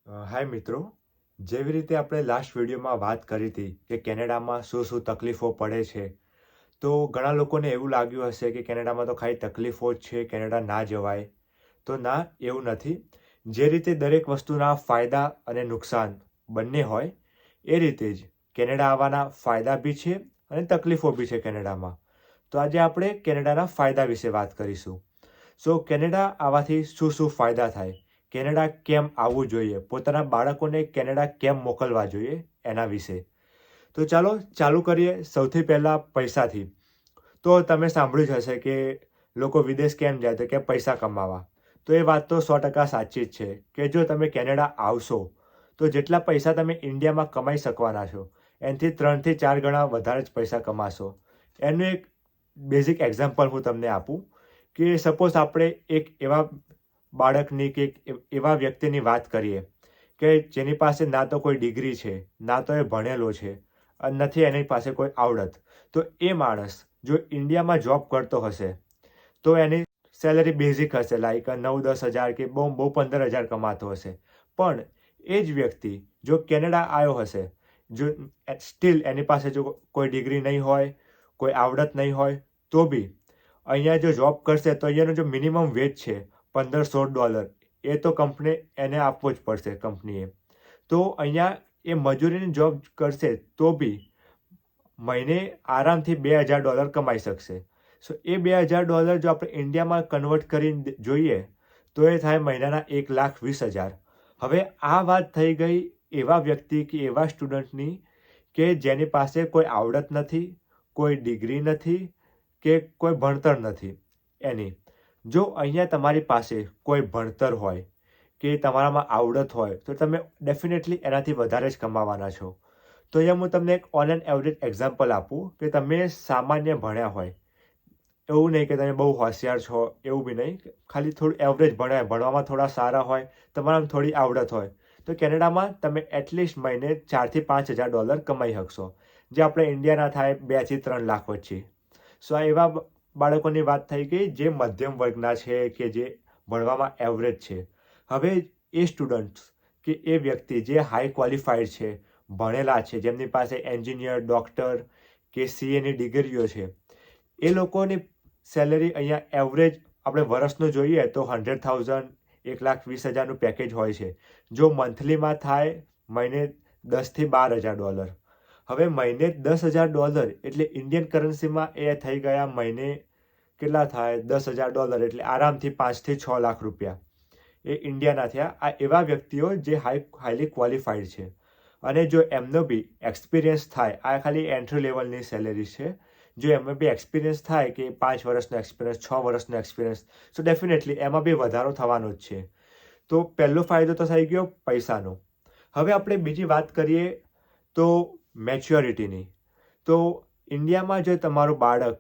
હાય મિત્રો, જેવી રીતે આપણે લાસ્ટ વિડીયોમાં વાત કરી હતી કે કેનેડામાં શું શું તકલીફો પડે છે, તો ઘણા લોકોને એવું લાગ્યું હશે કે કેનેડામાં તો ખાલી તકલીફો જ છે, કેનેડા ના જવાય. તો ના, એવું નથી. જે રીતે દરેક વસ્તુના ફાયદા અને નુકસાન બંને હોય, એ રીતે જ કેનેડા આવવાના ફાયદા બી છે અને તકલીફો બી છે કેનેડામાં. તો આજે આપણે કેનેડાના ફાયદા વિશે વાત કરીશું. કેનેડા આવવાથી શું શું ફાયદા થાય, કેનેડા કેમ આવવું જોઈએ, પોતાના બાળકોને કેનેડા કેમ મોકલવા જોઈએ, એના વિશે. તો ચાલો ચાલુ કરીએ. સૌથી પહેલાં પૈસાથી. તો તમે સાંભળ્યું જ હશે કે લોકો વિદેશ કેમ જાય, તો કે પૈસા કમાવા. તો એ વાત તો 100% સાચી જ છે કે જો તમે કેનેડા આવશો તો જેટલા પૈસા તમે ઇન્ડિયામાં કમાઈ શકવાના છો એનાથી 3 થી 4 ગણા વધારે જ પૈસા કમાશો. એનું એક બેઝિક એક્ઝામ્પલ હું તમને આપું કે સપોઝ આપણે એક એવા બાળકની કે એવા વ્યક્તિની વાત કરીએ કે જેની પાસે ના તો કોઈ ડિગ્રી છે, ના તો એ ભણેલો છે અને નથી એની પાસે કોઈ આવડત. તો એ માણસ જો ઇન્ડિયામાં જોબ કરતો હશે તો એની સેલરી બેઝિક હશે, લાઈક 9-10 હજાર કે બહુ બહુ 15 હજાર કમાતો હશે. પણ એ જ વ્યક્તિ જો કેનેડા આવ્યો હશે, જો સ્ટીલ એની પાસે જો કોઈ ડિગ્રી નહીં હોય, કોઈ આવડત નહીં હોય, તો બી અહીંયા જો જોબ કરશે તો અહીંયાનો જો મિનિમમ વેજ છે $1500, એ તો કંપની એને આપવો જ પડશે કંપનીએ. તો અહીંયા એ મજૂરીની જોબ કરશે તો બી મહિને આરામથી $2000 કમાઈ શકશે. એ $2000 જો આપણે ઇન્ડિયામાં કન્વર્ટ કરીને જોઈએ તો એ થાય મહિનાના 1,20,000. હવે આ વાત થઈ ગઈ એવા વ્યક્તિ કે એવા સ્ટુડન્ટની કે જેની પાસે કોઈ આવડત નથી, કોઈ ડિગ્રી નથી કે કોઈ ભણતર નથી એની. જો અહીંયા તમારી પાસે કોઈ ભણતર હોય કે તમારામાં આવડત હોય તો તમે ડેફિનેટલી એનાથી વધારે જ કમાવાના છો. તો અહીંયા હું તમને એક ઓન એન એવરેજ એક્ઝામ્પલ આપું કે તમે સામાન્ય ભણ્યા હોય, એવું નહીં કે તમે બહુ હોશિયાર છો, એવું બી નહીં, ખાલી થોડું એવરેજ ભણ્યા, ભણવામાં થોડા સારા હોય, તમારામાં થોડી આવડત હોય, તો કેનેડામાં તમે એટલીસ્ટ મહિને $4,000 થી $5,000 કમાઈ શકશો, જે આપણે ઇન્ડિયાના થાય 2 થી 3 લાખ વચ્ચે. આ એવા બાળકોની વાત થઈ ગઈ જે મધ્યમ વર્ગના છે કે જે ભણવામાં એવરેજ છે. હવે એ સ્ટુડન્ટ્સ કે એ વ્યક્તિ જે હાઈ ક્વોલિફાઈડ છે, ભણેલા છે, જેમની પાસે એન્જિનિયર, ડૉક્ટર કે સીએની ડિગ્રીઓ છે, એ લોકોની સેલરી અહીંયા એવરેજ આપણે વર્ષનું જોઈએ તો 100,000, 1,20,000નું પેકેજ હોય છે. જો મંથલીમાં થાય મહિને $10,000 થી $12,000. હવે મહિને $10,000 એટલે ઇન્ડિયન કરન્સીમાં એ થઈ ગયા મહિને કેટલા થાય, $10,000 એટલે આરામથી 5 થી 6 લાખ રૂપિયા એ ઇન્ડિયાના થયા. આ એવા વ્યક્તિઓ જે હાઈલી ક્વોલિફાઈડ છે. અને જો એમનો બી એક્સપિરિયન્સ થાય, આ ખાલી એન્ટ્રી લેવલની સેલેરી છે, જો એમાં બી એક્સપિરિયન્સ થાય કે 5 વર્ષનો એક્સપિરિયન્સ, 6 વર્ષનો એક્સપિરિયન્સ, તો ડેફિનેટલી એમાં બી વધારો થવાનો જ છે. તો પહેલો ફાયદો તો થઈ ગયો પૈસાનો. હવે આપણે બીજી વાત કરીએ તો મેચ્યોરિટીની. તો ઇન્ડિયામાં જો તમારું બાળક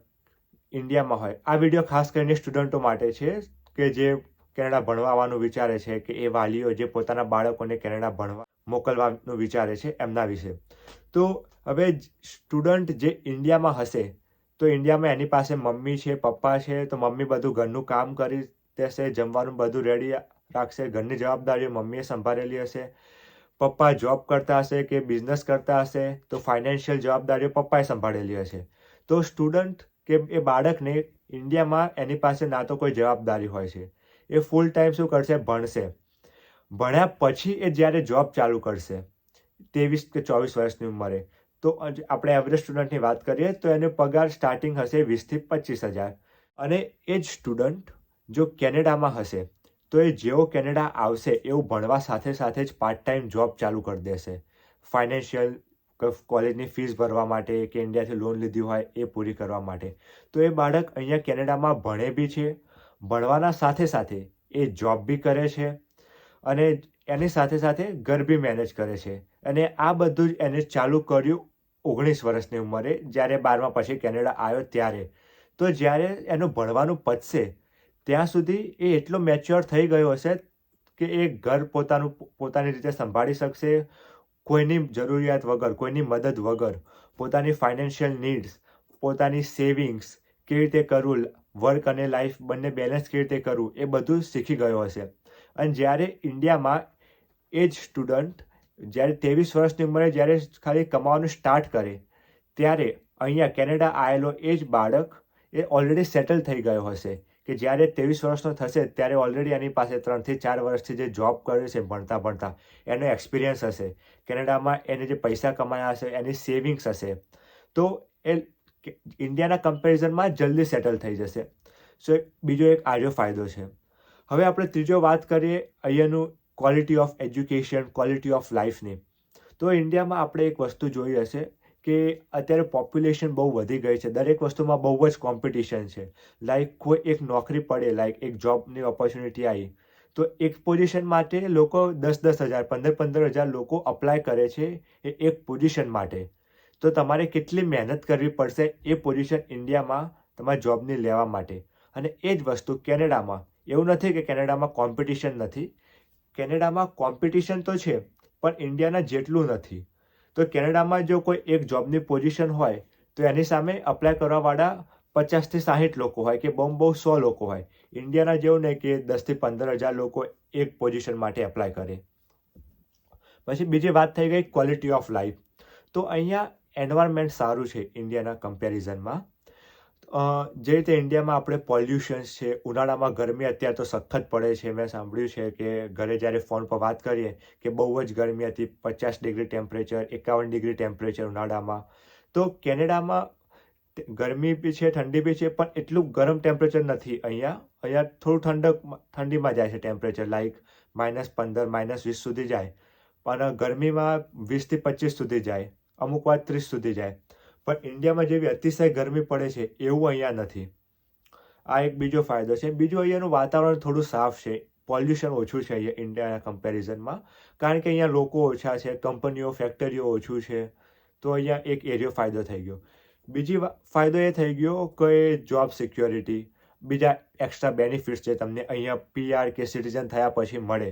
ઇન્ડિયામાં હોય, આ વિડીયો ખાસ કરીને સ્ટુડન્ટો માટે છે કે જે કેનેડા ભણવા આવવાનું વિચારે છે કે એ વાલીઓ જે પોતાના બાળકોને કેનેડા ભણવા મોકલવાનું વિચારે છે એમના વિશે. તો હવે સ્ટુડન્ટ જે ઇન્ડિયામાં હશે તો ઇન્ડિયામાં એની પાસે મમ્મી છે, પપ્પા છે, તો મમ્મી બધું ઘરનું કામ કરી દેશે, જમવાનું બધું રેડી રાખશે, ઘરની જવાબદારીઓ મમ્મીએ સંભાળેલી હશે. પપ્પા જોબ કરતા હશે કે બિઝનેસ કરતા હશે તો ફાઇનાન્શિયલ જવાબદારીઓ પપ્પાએ સંભાળેલી હશે. તો સ્ટુડન્ટ કે એ બાળકને ઇન્ડિયામાં એની પાસે ના તો કોઈ જવાબદારી હોય છે, એ ફૂલ ટાઈમ શું કરશે, ભણશે. ભણ્યા પછી એ જ્યારે જોબ ચાલુ કરશે 23 કે 24 વર્ષની ઉંમરે, તો આપણે એવરેજ સ્ટુડન્ટની વાત કરીએ તો એનો પગાર સ્ટાર્ટિંગ હશે 20,000 થી 25,000. અને એ જ સ્ટુડન્ટ જો કેનેડામાં હશે તો એ જેવો કેનેડા આવશે એવું ભણવા સાથે સાથે જ પાર્ટ ટાઈમ જોબ ચાલુ કરી દેશે, ફાઇનાન્શિયલ કોલેજની ફીસ ભરવા માટે કે ઇન્ડિયાથી લોન લીધી હોય એ પૂરી કરવા માટે. તો એ બાળક અહીંયા કેનેડામાં ભણે બી છે, ભણવાના સાથે સાથે એ જોબ બી કરે છે અને એની સાથે સાથે ઘર બી મેનેજ કરે છે. અને આ બધું જ એને ચાલુ કર્યું 19 વર્ષની ઉંમરે, જ્યારે 12મા પછી કેનેડા આવ્યો ત્યારે. તો જ્યારે એનું ભણવાનું પતશે ત્યાં સુધી એ એટલો મેચ્યોર થઈ ગયો હશે કે એ ઘર પોતાની રીતે સંભાળી શકશે, કોઈની જરૂરિયાત વગર, કોઈની મદદ વગર, પોતાની ફાઇનાન્શિયલ નીડ્સ, પોતાની સેવિંગ્સ કેવી રીતે કરવું, વર્ક અને લાઈફ બંને બેલેન્સ કેવી રીતે કરવું, એ બધું શીખી ગયો હશે. અને જ્યારે ઇન્ડિયામાં એ જ સ્ટુડન્ટ જ્યારે 23 વર્ષની ઉંમરે જ્યારે ખાલી કમાવાનું સ્ટાર્ટ કરે ત્યારે અહીંયા કેનેડા આવેલો એ જ બાળક એ ઓલરેડી સેટલ થઈ ગયો હશે કે જ્યારે 23 વર્ષનો થશે ત્યારે ઓલરેડી એની પાસે 3 થી 4 વર્ષથી જે જોબ કરે છે ભણતા એનો એક્સપિરિયન્સ હશે. કેનેડામાં એને જે પૈસા કમાયા હશે એની સેવિંગ્સ હશે, તો એ ઇન્ડિયાના કમ્પેરિઝનમાં જલ્દી સેટલ થઈ જશે. સો બીજો એક આજો ફાયદો છે. હવે આપણે ત્રીજો વાત કરીએ અહીંયાનું quality of education, quality of લાઈફની. તો ઇન્ડિયામાં આપણે એક વસ્તુ જોઈ હશે કે અત્યારે પોપ્યુલેશન બહુ વધી ગઈ છે, દરેક વસ્તુમાં બહુ જ કોમ્પિટિશન છે. લાઈક કોઈ એક નોકરી પડે, લાઈક એક જોબની ઓપોર્ચ્યુનિટી આવી તો એક પોઝિશન માટે લોકો 10,000, 15,000 લોકો અપ્લાય કરે છે એ એક પોઝિશન માટે. તો તમારે કેટલી મહેનત કરવી પડશે એ પોઝિશન ઇન્ડિયામાં તમારા જોબની લેવા માટે. અને એ જ વસ્તુ કેનેડામાં એવું નથી કે કેનેડામાં કોમ્પિટિશન નથી. કેનેડામાં કોમ્પિટિશન તો છે પણ ઇન્ડિયાના જેટલું નથી. તો કેનેડામાં જો કોઈ એક જોબની પોઝિશન હોય તો એની સામે અપ્લાય કરવાવાળા 50 થી 60 લોકો હોય કે બહુ 100 લોકો હોય. ઇન્ડિયાના જેવું નહીં કે 10 થી 15,000 લોકો એક પોઝિશન માટે એપ્લાય કરે. પછી બીજી વાત થઈ ગઈ ક્વોલિટી ઓફ લાઈફ. તો અહીંયા એન્વાયરમેન્ટ સારું છે ઇન્ડિયાના કમ્પેરિઝનમાં. જે રીતે ઇન્ડિયામાં આપણે પોલ્યુશન્સ છે, ઉનાળામાં ગરમી અત્યારે તો સખત પડે છે. મેં સાંભળ્યું છે કે ઘરે જ્યારે ફોન પર વાત કરીએ કે બહુ જ ગરમી હતી, 50 ડિગ્રી ટેમ્પરેચર, 51 ડિગ્રી ટેમ્પરેચર ઉનાળામાં. તો કેનેડામાં ગરમી બી છે, ઠંડી બી છે, પણ એટલું ગરમ ટેમ્પરેચર નથી અહીંયા થોડું ઠંડીમાં જાય છે ટેમ્પરેચર, લાઈક -15, -20 સુધી જાય. પણ ગરમીમાં 20 થી 25 સુધી જાય, અમુક વાર 30 સુધી જાય. પણ ઇન્ડિયામાં જેવી અતિશય ગરમી પડે છે એવું અહીંયા નથી. આ એક બીજો ફાયદો છે. બીજું અહીંયાનું વાતાવરણ થોડું સાફ છે, પોલ્યુશન ઓછું છે અહીંયા ઇન્ડિયાના કમ્પેરિઝનમાં, કારણ કે અહીંયા લોકો ઓછા છે, કંપનીઓ, ફેક્ટરીઓ ઓછું છે. તો અહીંયા એક એરિયો ફાયદો થઈ ગયો. બીજી ફાયદો એ થઈ ગયો કે જોબ સિક્યોરિટી, બીજા એક્સ્ટ્રા બેનિફિટ્સ જે તમને અહીંયા PR કે સિટીઝન થયા પછી મળે.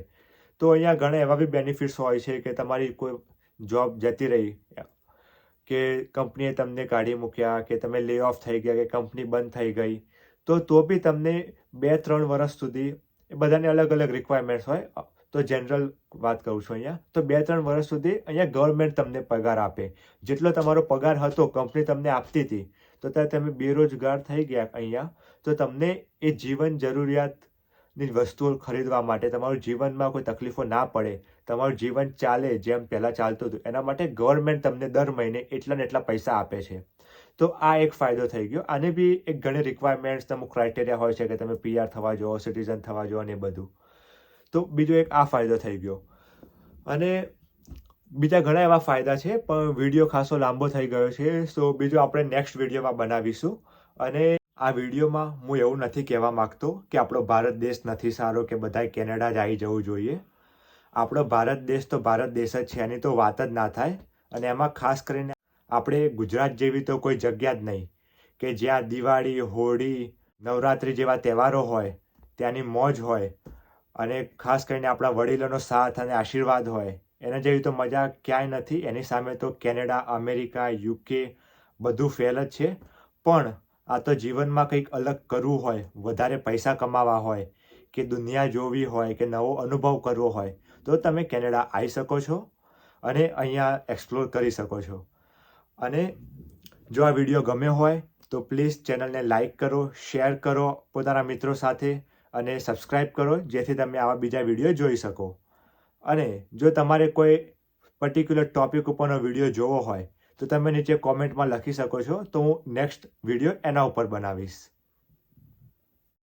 તો અહીંયા ઘણા એવા બી બેનિફિટ્સ હોય છે કે તમારી કોઈ જોબ જતી રહી કે કંપનીએ તમને કાઢી મૂક્યા કે તમે લે ઓફ થઈ ગયા કે કંપની બંધ થઈ ગઈ તો બી તમને 2-3 વર્ષ સુધી, એ બધાને અલગ અલગ રિક્વાયરમેન્ટ્સ હોય, તો જનરલ વાત કરું છું અહીંયા, તો 2-3 વર્ષ સુધી અહીંયા ગવર્મેન્ટ તમને પગાર આપે. જેટલો તમારો પગાર હતો કંપની તમને આપતી હતી, તો ત્યારે તમે બેરોજગાર થઈ ગયા અહીંયા, તો તમને એ જીવન જરૂરિયાતની વસ્તુઓ ખરીદવા માટે, તમારું જીવનમાં કોઈ તકલીફો ના પડે, તમારું જીવન ચાલે જેમ પહેલાં ચાલતું હતું, એના માટે ગવર્મેન્ટ તમને દર મહિને એટલા ને એટલા પૈસા આપે છે. તો આ એક ફાયદો થઈ ગયો. આને બી એક ઘણી રિક્વાયરમેન્ટ્સ, અમુક ક્રાઇટેરિયા હોય છે કે તમે PR થવા જો, સિટીઝન થવા જો અને બધું. તો બીજો એક આ ફાયદો થઈ ગયો. અને બીજા ઘણા એવા ફાયદા છે પણ વિડીયો ખાસો લાંબો થઈ ગયો છે, સો બીજો આપણે નેક્સ્ટ વિડીયોમાં બનાવીશું. અને આ વિડીયોમાં હું એવું નથી કહેવા માગતો કે આપણો ભારત દેશ નથી સારો કે બધાએ કેનેડા જ આવી જવું જોઈએ. આપણો ભારત દેશ તો ભારત દેશ જ છે, એની તો વાત જ ના થાય. અને એમાં ખાસ કરીને આપણે ગુજરાત જેવી તો કોઈ જગ્યા જ નહીં કે જ્યાં દિવાળી, હોળી, નવરાત્રિ જેવા તહેવારો હોય, ત્યાંની મોજ હોય, અને ખાસ કરીને આપણા વડીલોનો સાથ અને આશીર્વાદ હોય, એના જેવી તો મજા ક્યાંય નથી. એની સામે તો કેનેડા, અમેરિકા, UK બધું ફેલ જ છે. પણ આ તો જીવનમાં કંઈક અલગ કરવું હોય, વધારે પૈસા કમાવા હોય કે દુનિયા જોવી હોય કે નવો અનુભવ કરવો હોય, તો તમે કેનેડા આવી શકો છો અને અહીંયા એક્સપ્લોર કરી શકો છો. અને જો આ વિડીયો ગમ્યો હોય તો પ્લીઝ ચેનલને લાઈક કરો, શેર કરો પોતાના મિત્રો સાથે અને સબસ્ક્રાઈબ કરો, જેથી તમે આવા બીજા વિડીયો જોઈ શકો. અને જો તમારે કોઈ પર્ટિક્યુલર ટોપિક ઉપરનો વિડીયો જોવો હોય તો તમે નીચે કોમેન્ટમાં લખી શકો છો, તો હું નેક્સ્ટ વિડીયો એના ઉપર બનાવીશ.